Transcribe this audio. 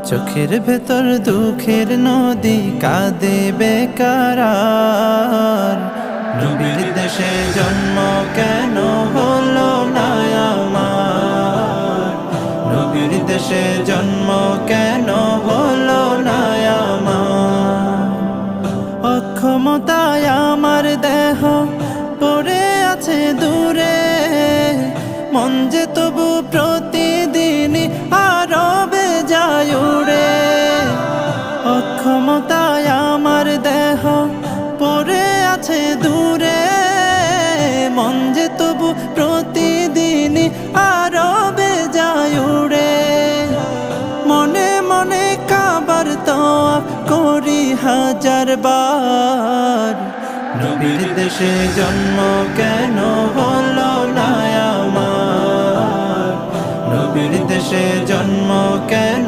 চোখের ভেতর দুঃখের নদী কাঁদে বেকার। নবীর দেশে জন্ম কেন হলো না আমার, নবীর দেশে জন্ম কেন হলো না আমার। অক্ষমতায় আমার দেহ পড়ে আছে দূরে, মন যে তবু প্রতিদিন আরো বেজায় উড়ে। অক্ষমতায় আমার দেহ পড়ে আছে দূরে, মন যে তবু প্রতিদিন আরো বেজায় উড়ে। মনে মনে কাবার তওয়াফ করি হাজার বার, নবীর দেশে জন্ম কেন হলো না আমার, নবীর দেশে জন্ম কেন